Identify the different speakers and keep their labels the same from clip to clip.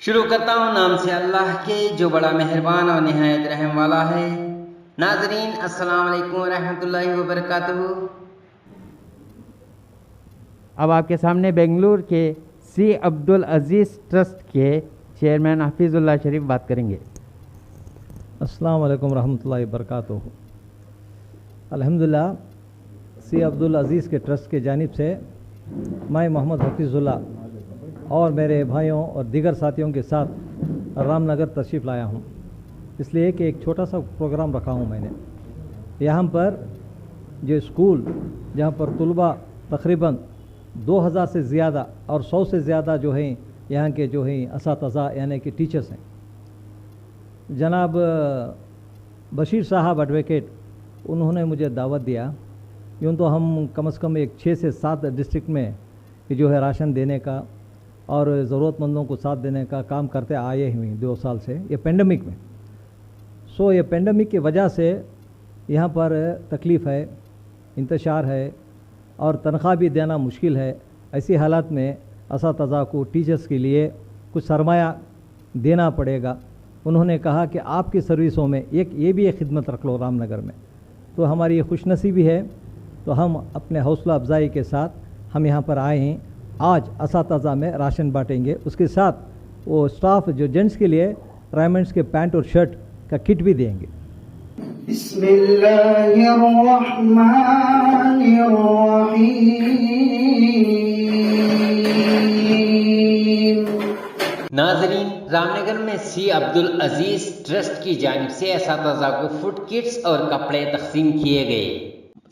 Speaker 1: شروع کرتا ہوں نام سے اللہ کے جو بڑا مہربان اور نہایت رحم والا ہے۔ ناظرین السلام علیکم ورحمۃ اللہ وبرکاتہ۔
Speaker 2: اب آپ کے سامنے بنگلور کے سی عبدالعزیز ٹرسٹ کے چیئرمین حفیظ اللہ شریف بات کریں گے۔
Speaker 3: السلام علیکم ورحمۃ اللہ وبرکاتہ۔ الحمدللہ سی عبدالعزیز کے ٹرسٹ کی جانب سے میں محمد حفیظ اللہ اور میرے بھائیوں اور دیگر ساتھیوں کے ساتھ رام نگر تشریف لایا ہوں، اس لیے کہ ایک چھوٹا سا پروگرام رکھا ہوں میں نے یہاں پر جو اسکول جہاں پر طلباء تقریباً 2000 سے زیادہ اور 100 سے زیادہ جو ہیں یہاں کے جو ہیں اساتذہ یعنی کہ ٹیچرز ہیں۔ جناب بشیر صاحب ایڈوکیٹ انہوں نے مجھے دعوت دیا، یوں تو ہم کم از کم ایک 6 سے 7 ڈسٹرکٹ میں جو ہے راشن دینے کا اور ضرورت مندوں کو ساتھ دینے کا کام کرتے آئے ہوئے 2 سال سے، یہ پینڈیمک میں۔ یہ پینڈیمک کی وجہ سے یہاں پر تکلیف ہے، انتشار ہے اور تنخواہ بھی دینا مشکل ہے۔ ایسی حالات میں اساتذہ کو ٹیچرز کے لیے کچھ سرمایہ دینا پڑے گا۔ انہوں نے کہا کہ آپ کی سروسوں میں یہ بھی ایک خدمت رکھ لو رام نگر میں، تو ہماری یہ خوش نصیبی ہے، تو ہم اپنے حوصلہ افزائی کے ساتھ ہم یہاں پر آئے ہیں۔ آج اساتذہ میں راشن بانٹیں گے، اس کے ساتھ وہ اسٹاف جو جینٹس کے لیے ریمنڈس کے پینٹ اور شرٹ کا کٹ بھی دیں گے۔
Speaker 4: بسم اللہ الرحمن الرحیم۔
Speaker 1: ناظرین، رام نگر میں سی عبدالعزیز ٹرسٹ کی جانب سے اساتذہ کو فوڈ کٹس اور کپڑے تقسیم کیے گئے۔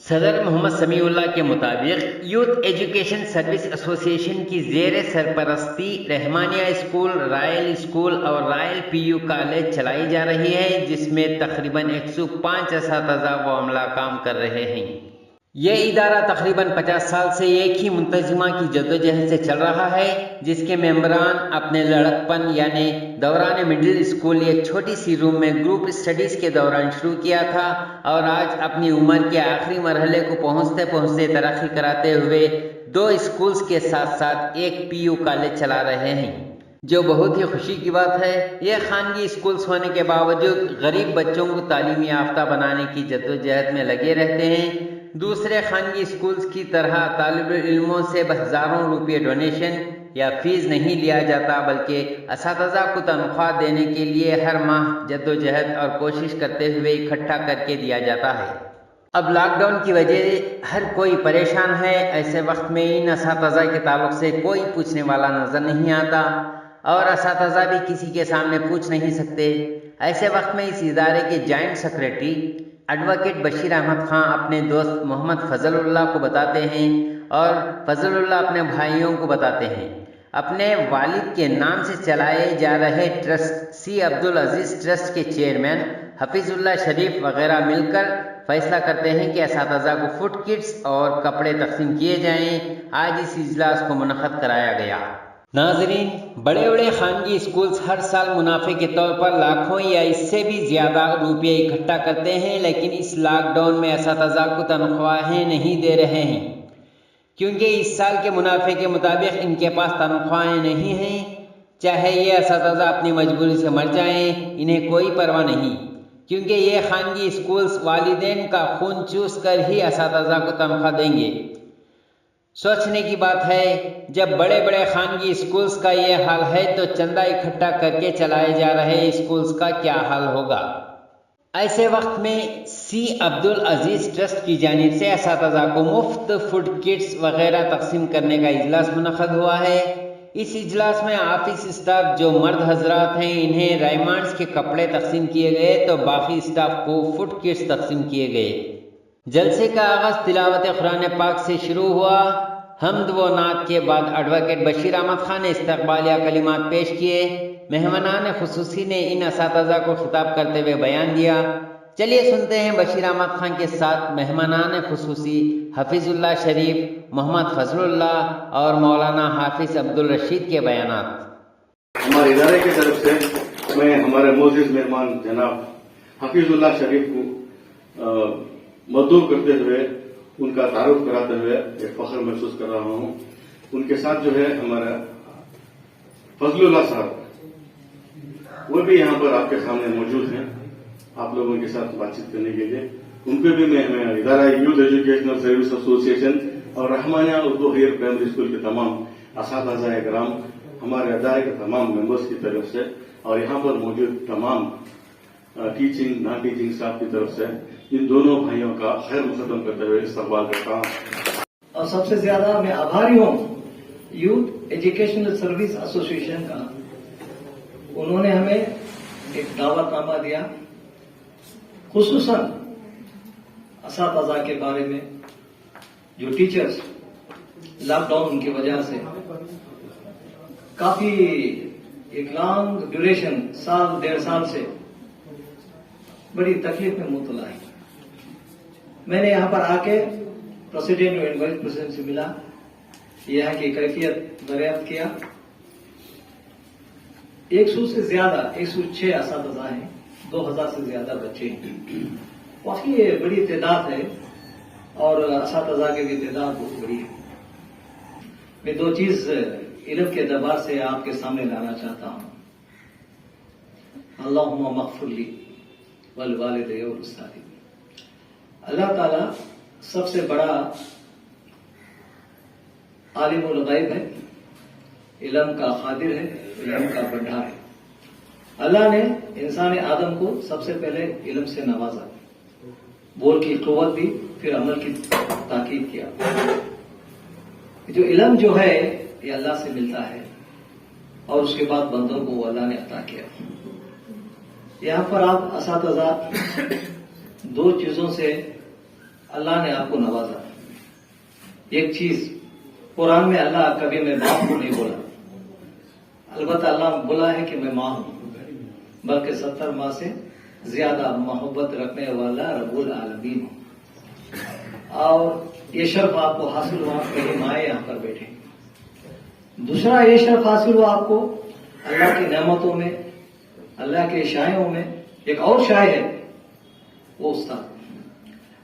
Speaker 1: صدر محمد سمیع اللہ کے مطابق یوتھ ایجوکیشن سروس ایسوسی ایشن کی زیر سرپرستی رحمانیہ اسکول، رائل اسکول اور رائل پی یو کالج چلائی جا رہی ہے، جس میں تقریباً 105 اساتذہ و عملہ کام کر رہے ہیں۔ یہ ادارہ تقریباً 50 سال سے ایک ہی منتظمہ کی جدوجہد سے چل رہا ہے، جس کے ممبران اپنے لڑکپن یعنی دوران مڈل اسکول ایک چھوٹی سی روم میں گروپ اسٹڈیز کے دوران شروع کیا تھا، اور آج اپنی عمر کے آخری مرحلے کو پہنچتے پہنچتے ترقی کراتے ہوئے 2 اسکولز کے ساتھ ساتھ ایک پی یو کالج چلا رہے ہیں، جو بہت ہی خوشی کی بات ہے۔ یہ خانگی اسکولز ہونے کے باوجود غریب بچوں کو تعلیم یافتہ بنانے کی جدوجہد میں لگے رہتے ہیں۔ دوسرے خانگی اسکولز کی طرح طالب علموں سے ہزاروں روپے ڈونیشن یا فیس نہیں لیا جاتا، بلکہ اساتذہ کو تنخواہ دینے کے لیے ہر ماہ جدوجہد اور کوشش کرتے ہوئے اکٹھا کر کے دیا جاتا ہے۔ اب لاک ڈاؤن کی وجہ ہر کوئی پریشان ہے، ایسے وقت میں ان اساتذہ کے تعلق سے کوئی پوچھنے والا نظر نہیں آتا، اور اساتذہ بھی کسی کے سامنے پوچھ نہیں سکتے۔ ایسے وقت میں اس ادارے کے joint secretary advocate Bashir Ahmed Khan اپنے دوست محمد فضل اللہ کو بتاتے ہیں، اور فضل اللہ اپنے بھائیوں کو بتاتے ہیں۔ اپنے والد کے نام سے چلائے جا رہے ٹرسٹ سی عبدالعزیز ٹرسٹ کے چیئرمین حفیظ اللہ شریف وغیرہ مل کر فیصلہ کرتے ہیں کہ اساتذہ کو فوڈ کٹس اور کپڑے تقسیم کیے جائیں۔ آج اس اجلاس کو منعقد کرایا گیا۔ ناظرین، بڑے بڑے خانگی اسکولز ہر سال منافع کے طور پر لاکھوں یا اس سے بھی زیادہ روپے اکٹھا کرتے ہیں، لیکن اس لاک ڈاؤن میں اساتذہ کو تنخواہیں نہیں دے رہے ہیں، کیونکہ اس سال کے منافع کے مطابق ان کے پاس تنخواہیں نہیں ہیں۔ چاہے یہ اساتذہ اپنی مجبوری سے مر جائیں، انہیں کوئی پرواہ نہیں، کیونکہ یہ خانگی اسکولز والدین کا خون چوس کر ہی اساتذہ کو تنخواہ دیں گے۔ سوچنے کی بات ہے، جب بڑے بڑے خانگی اسکولز کا یہ حال ہے تو چندہ اکٹھا کر کے چلائے جا رہے اسکولز کا کیا حال ہوگا؟ ایسے وقت میں سی عبدالعزیز ٹرسٹ کی جانب سے اساتذہ کو مفت فوڈ کٹس وغیرہ تقسیم کرنے کا اجلاس منعقد ہوا ہے۔ اس اجلاس میں آفس اسٹاف جو مرد حضرات ہیں انہیں ریمانڈس کے کپڑے تقسیم کیے گئے، تو باقی اسٹاف کو فوڈ کٹس تقسیم کیے گئے۔ جلسے کا آغاز تلاوت قرآن پاک سے شروع ہوا۔ حمد و نعت کے بعد ایڈوکیٹ بشیر احمد خان نے استقبالیہ کلمات پیش کیے۔ مہمانان خصوصی نے ان اساتذہ کو خطاب کرتے ہوئے بیان دیا۔ چلیے سنتے ہیں بشیر احمد خان کے ساتھ مہمانان خصوصی حفیظ اللہ شریف، محمد فضل اللہ اور مولانا حافظ عبدالرشید کے بیانات۔
Speaker 5: ہمارے ادارے کی طرف سے میں ہمارے معزز مہمان جناب حفیظ اللہ شریف کو مدعو کرتے ہوئے ان کا تعارف کراتے ہوئے ایک فخر محسوس کر رہا ہوں۔ ان کے ساتھ جو ہے ہمارا فضل اللہ صاحب وہ بھی یہاں پر آپ کے سامنے موجود ہیں آپ لوگوں کے ساتھ بات چیت کرنے کے لیے. ان کو بھی میں ادارہ یوتھ ایجوکیشنل سروس ایسوسی ایشن اور رحمانیہ اردو ہائر پرائمری اسکول کے تمام اساتذہ کرام، ہمارے ادارے کے تمام ممبرس کی طرف سے اور یہاں پر موجود تمام ٹیچنگ نان ٹیچنگ اسٹاف کی طرف سے ان دونوں بھائیوں کا خیر مقدم کرتے ہوئے استقبال کرتا ہوں.
Speaker 3: اور سب سے زیادہ میں آبھاری ہوں یوتھ ایجوکیشنل سروس ایسوسی ایشن کا. انہوں نے ہمیں ایک دعوت نامہ دیا، خصوصاً اساتذہ کے بارے میں جو ٹیچرز لاک ڈاؤن کی وجہ سے کافی ایک لانگ ڈیوریشن سال 1.5 سال سے بڑی تکلیف میں مبتلا ہے. میں نے یہاں پر آ کے پریسیڈنٹ اور وائس پریسیڈنٹ سے ملا، یہاں کی کیفیت دریافت کیا. 100 سے زیادہ 106 اساتذہ ہیں، 2000 سے زیادہ بچے ہیں. واقعی یہ بڑی تعداد ہے اور اساتذہ کی بھی تعداد بہت بڑی ہے. میں 2 چیز علم کے دربار سے آپ کے سامنے لانا چاہتا ہوں. اللہم مغفر لی والوالدی والاستاذ. اللہ تعالیٰ سب سے بڑا عالم الغیب ہے، علم کا قادر ہے، علم کا بھنڈار ہے. اللہ نے انسان آدم کو سب سے پہلے علم سے نوازا، بول کی قوت دی، پھر عمل کی تاکید کیا. جو علم جو ہے یہ اللہ سے ملتا ہے اور اس کے بعد بندوں کو اللہ نے عطا کیا. یہاں پر آپ اساتذہ 2 چیزوں سے اللہ نے آپ کو نوازا. ایک چیز قرآن میں اللہ کبھی میں باپ کو نہیں بولا، البتہ اللہ بولا ہے کہ میں ماں ہوں، بلکہ 70 ماہ سے زیادہ محبت رکھنے والا رب العالمین ہوں. اور یہ شرف آپ کو حاصل ہوا میری مائیں یہاں پر بیٹھے. دوسرا یہ شرف حاصل ہوا آپ کو اللہ کی نعمتوں میں، اللہ کے شائعوں میں. ایک اور شائع ہے وہ استاد.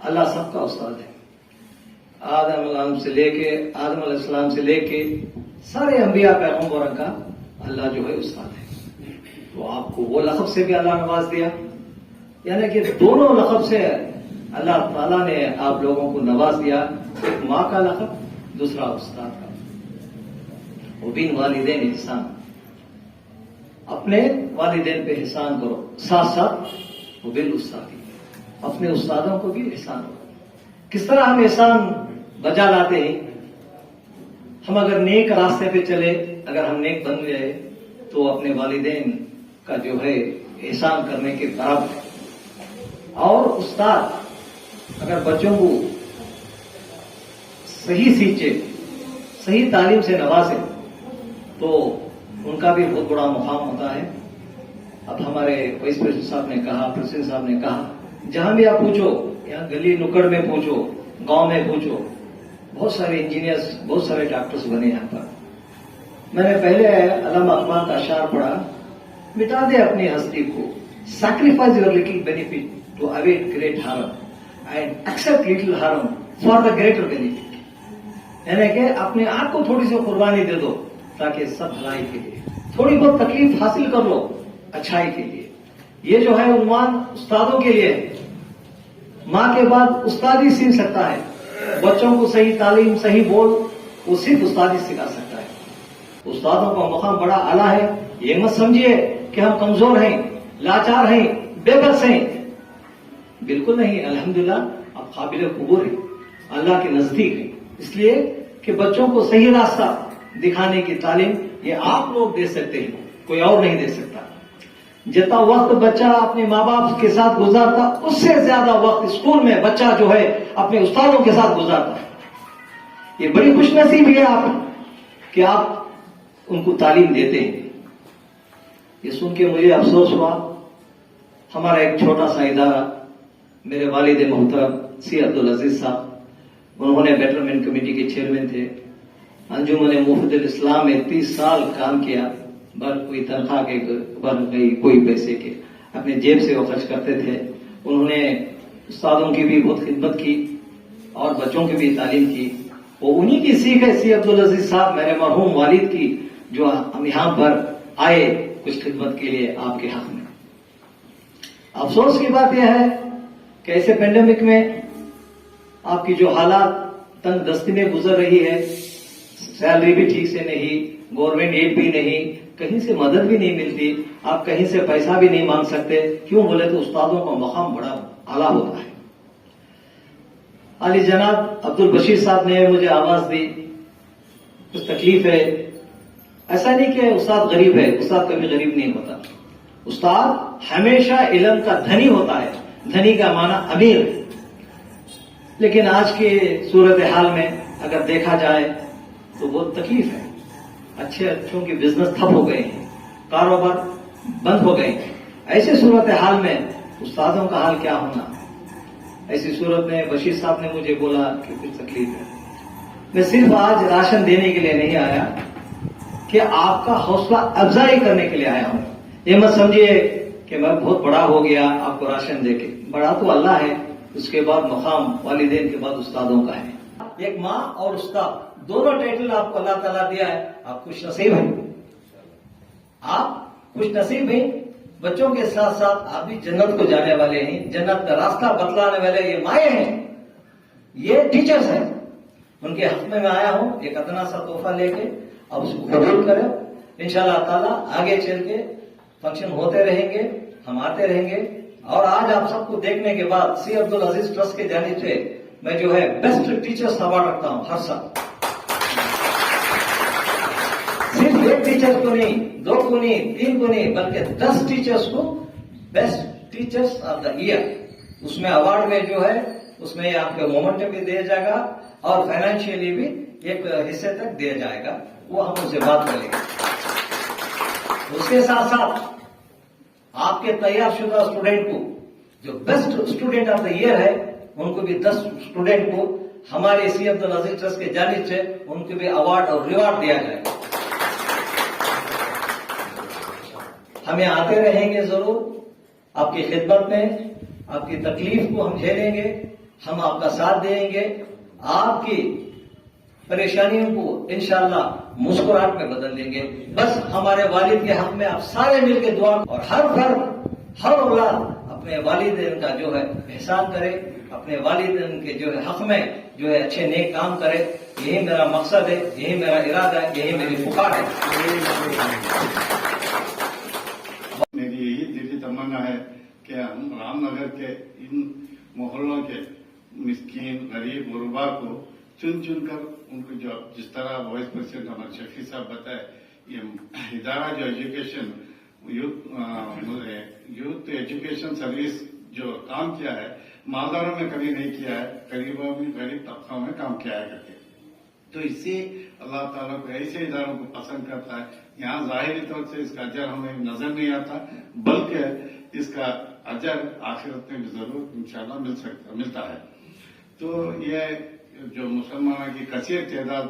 Speaker 3: اللہ سب کا استاد ہے. آدم علیہ السلام سے لے کے سارے انبیاء پیغمبروں کا اللہ جو ہے استاد ہے. تو آپ کو وہ لقب سے بھی اللہ نواز دیا، یعنی کہ دونوں لقب سے اللہ تعالیٰ نے آپ لوگوں کو نواز دیا. ایک ماں کا لقب، دوسرا استاد کا. وبین والدین احسان، اپنے والدین پہ احسان کرو، ساتھ ساتھ وبال استاد، اپنے استادوں کو بھی احسان کرو. کس طرح ہم احسان بجا لاتے ہیں؟ ہم اگر نیک راستے پہ چلے، اگر ہم نیک بن گئے تو اپنے والدین کا جو ہے احسان کرنے کے برابر ہے. اور استاد اگر بچوں کو صحیح سیکھے، صحیح تعلیم سے نوازے تو ان کا بھی بہت بڑا مقام ہوتا ہے. اب ہمارے وائس پریزیڈنٹ صاحب نے کہا، پریزیڈنٹ صاحب نے کہا، جہاں بھی آپ پوچھو، یہاں گلی نکڑ میں پوچھو، گاؤں میں پوچھو، بہت سارے انجینئرز، بہت سارے ڈاکٹرز بنے یہاں پر. میں نے پہلے علامہ اقبال کا اشعار پڑھا، مٹا دے اپنی ہستی کو، sacrifice your little benefit to await great harm and accept little harm for the greater benefit. یعنی کہ اپنے آپ کو تھوڑی سی قربانی دے دو تاکہ سب بھلائی کے لیے، تھوڑی بہت تکلیف حاصل کر لو اچھائی کے لیے. یہ جو ہے عنوان استادوں کے لیے ہے. ماں کے بعد استاد ہی سیکھ سکتا ہے. بچوں کو صحیح تعلیم، صحیح بول، وہ صرف استاد ہی سکھا سکتا ہے. استادوں کا مقام بڑا اعلیٰ ہے. یہ مت سمجھیے کہ ہم کمزور ہیں، لاچار ہیں، بے بس ہیں. بالکل نہیں، الحمدللہ آپ قابل قبول ہیں، اللہ کے نزدیک ہیں. اس لیے کہ بچوں کو صحیح راستہ دکھانے کی تعلیم یہ آپ لوگ دے سکتے ہیں، کوئی اور نہیں دے سکتا. جتنا وقت بچہ اپنے ماں باپ کے ساتھ گزارتا، اس سے زیادہ وقت اسکول میں بچہ جو ہے اپنے استادوں کے ساتھ گزارتا ہے. یہ بڑی خوش نصیبی ہے آپ کہ آپ ان کو تعلیم دیتے ہیں. یہ سن کے مجھے افسوس ہوا، ہمارا ایک چھوٹا سا ادارہ، میرے والد محترم سی عبدالعزیز صاحب، انہوں نے بیٹرمنٹ کمیٹی کے چیئرمین تھے. انجمن مفید الاسلام میں 30 سال کام کیا، بر کوئی تنخواہ کے، بر کوئی پیسے کے، اپنے جیب سے وہ خرچ کرتے تھے. انہوں نے استادوں کی بھی بہت خدمت کی اور بچوں کی بھی تعلیم کی. وہ انہی کی سیکھ ہے سی عبدالعزیز صاحب، میرے مرحوم والد کی، جو ہم یہاں پر آئے کچھ خدمت کے لیے آپ کے حق میں. افسوس کی بات یہ ہے کہ ایسے پینڈیمک میں آپ کی جو حالات تنگ دستی میں گزر رہی ہے، سیلری بھی ٹھیک سے نہیں، گورنمنٹ ایڈ بھی نہیں، کہیں سے مدد بھی نہیں ملتی، آپ کہیں سے پیسہ بھی نہیں مانگ سکتے. کیوں بولے تو استادوں کا مقام بڑا اعلیٰ ہوتا ہے. علی جناب عبد البشیر صاحب نے مجھے آواز دی، کچھ تکلیف ہے. ایسا نہیں کہ استاد غریب ہے، استاد کبھی غریب نہیں ہوتا. استاد ہمیشہ علم کا دھنی ہوتا ہے، دھنی کا معنی امیر ہے. لیکن آج کی صورتحال میں اگر دیکھا جائے تو بہت تکلیف ہے. اچھوں کی بزنس ٹھپ ہو گئے ہیں، کاروبار بند ہو گئے ہیں. ایسی صورتحال میں استادوں کا حال کیا ہونا. ایسی صورت میں بشیر صاحب نے مجھے بولا کہ کچھ تکلیف ہے. میں صرف آج راشن دینے کے لیے نہیں آیا کہ آپ کا حوصلہ افزائی کرنے کے لیے آیا ہوں. یہ مت سمجھیے کہ میں بہت بڑا ہو گیا آپ کو راشن دے کے. بڑا تو اللہ ہے، اس کے بعد مقام والدین کے بعد استادوں کا ہے. ایک ماں اور استاد دونوں ٹائٹل آپ کو اللہ تعالیٰ دیا ہے. آپ خوش نصیب ہیں، آپ خوش نصیب ہیں. بچوں کے ساتھ ساتھ آپ بھی جنت کو جانے والے ہیں، جنت کا راستہ بتلانے والے یہ مائیں ہیں، یہ ٹیچرز ہیں. ان کے حق میں آیا ہوں ایک ادنا سا تحفہ لے کے. اب اس کو قبول کریں. انشاءاللہ تعالیٰ آگے چل کے فنکشن ہوتے رہیں گے، ہم آتے رہیں گے. اور آج آپ سب کو دیکھنے کے بعد سی عبدالعزیز ٹرسٹ کے جانب سے میں جو ہے بیسٹ ٹیچرز ایوارڈ رکھتا ہوں ہر سال. صرف ایک ٹیچر کو نہیں، 2 کو نہیں، 3 کو نہیں، بلکہ 10 ٹیچرز کو best teachers of the year. اس میں ایوارڈ میں جو ہے اس میں آپ کو مومنٹم بھی دیا جائے گا اور فائنینشیلی بھی ایک حصے تک دیا جائے گا. وہ ہم ان سے بات کریں گے. اس کے ساتھ ساتھ آپ کے تیار شدہ اسٹوڈنٹ کو جو best student of the year ہے ان کو بھی 10 اسٹوڈنٹ کو ہمارے سی عبدالعزیز ٹرسٹ کے جانب سے ان کو بھی ایوارڈ اور ریوارڈ دیا جائے گا. ہمیں آتے رہیں گے ضرور آپ کی خدمت میں. آپ کی تکلیف کو ہم جھیلیں گے، ہم آپ کا ساتھ دیں گے. آپ کی پریشانیوں کو انشاءاللہ مسکراہٹ میں بدل دیں گے. بس ہمارے والد کے حق میں آپ سارے مل کے دعا، اور ہر فرد ہر اولاد اپنے والدین کا جو ہے احسان کرے، اپنے والدین کے جو ہے حق میں جو ہے اچھے نیک کام کرے. یہی میرا مقصد ہے، یہی میرا ارادہ ہے، یہی میری پکار ہے.
Speaker 5: میری یہی دلی تمنا ہے کہ ہم رام نگر کے ان محلوں کے مسکین غریب غربا کو چن چن کر ان کو جو جس طرح وائس پریزیڈنٹ ہمارے شفیع صاحب بتائے، یہ ادارہ جو ایجوکیشن یوتھ ایجوکیشن سروس جو کام کیا ہے مالداروں میں کبھی نہیں کیا ہے، غریبوں میں غریب طبقوں میں کام کیا ہے کرتے. تو اس سے اللہ تعالیٰ کو ایسے اداروں کو پسند کرتا ہے. یہاں ظاہری طور سے اس کا اجر ہمیں نظر نہیں آتا، بلکہ اس کا اجر آخرت میں بھی ضرور انشاءاللہ ملتا ہے. تو یہ جو مسلمانوں کی کثیر تعداد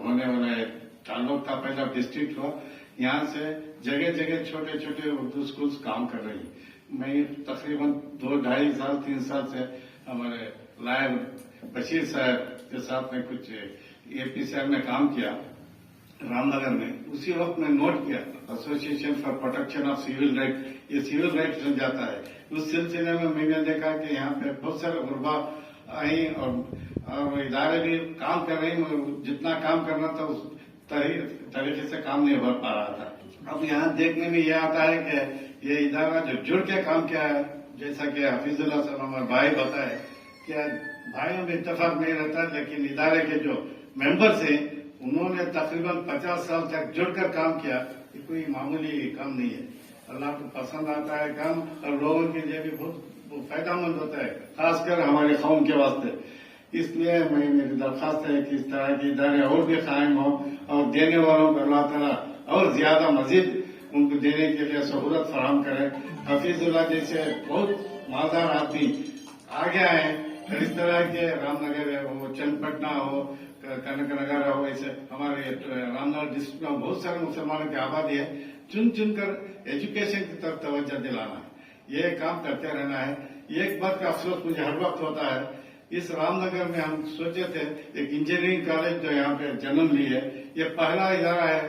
Speaker 5: ہونے والا ہے، تعلق کا پہلا ڈسٹرکٹ ہوا، یہاں سے جگہ جگہ چھوٹے چھوٹے اردو سکولز کام کر رہی ہیں. میں تقریباً 2-2.5 سال 3 سال سے ہمارے لائر بشیر صاحب کے ساتھ میں کچھ اے پی سی آر میں کام کیا رام نگر میں. اسی وقت میں نوٹ کیا association for protection of civil right, یہ سیول رائٹ بن جاتا ہے. اس سلسلے میں نے دیکھا کہ یہاں پہ بہت سارے غربا آئی اور ادارے بھی کام کر رہی، مگر جتنا کام کرنا تھا اس طریقے سے کام نہیں ہو پا رہا تھا. اب یہاں دیکھنے میں یہ آتا ہے کہ یہ ادارہ جو جڑ کے کام کیا ہے، جیسا کہ حفیظ اللہ صاحب ہمارے بھائی بتائے کہ بھائیوں میں اتفاق نہیں رہتا، لیکن ادارے کے جو ممبرس ہیں انہوں نے تقریباً 50 سال تک جڑ کر کام کیا. یہ کوئی معمولی کام نہیں ہے. اللہ کو پسند آتا ہے کام، اور لوگوں کے لیے بھی بہت فائدہ مند ہوتا ہے، خاص کر ہمارے قوم کے واسطے. اس لیے میری درخواست ہے کہ اس طرح کے ادارے اور بھی قائم ہوں اور دینے والوں کو اللہ تعالیٰ اور زیادہ مزید ان کو دینے کے لیے سہولت فراہم کرے. حفیظ اللہ جیسے بہت مالدار آدمی آگے آئے، اس طرح کے رام نگر ہو، چند پٹنہ ہو، کنک نگر ہو، ایسے ہمارے رام نگر ڈسٹرکٹ میں بہت سارے مسلمانوں کی آبادی ہے. چن چن کر ایجوکیشن کی طرف توجہ دلانا ہے، یہ کام کرتے رہنا ہے. ایک بات کا افسوس مجھے ہر وقت ہوتا ہے، اس رام نگر میں ہم سوچے تھے ایک انجینئرنگ کالج جو یہاں پہ جنم لی ہے، یہ پہلا ادارہ ہے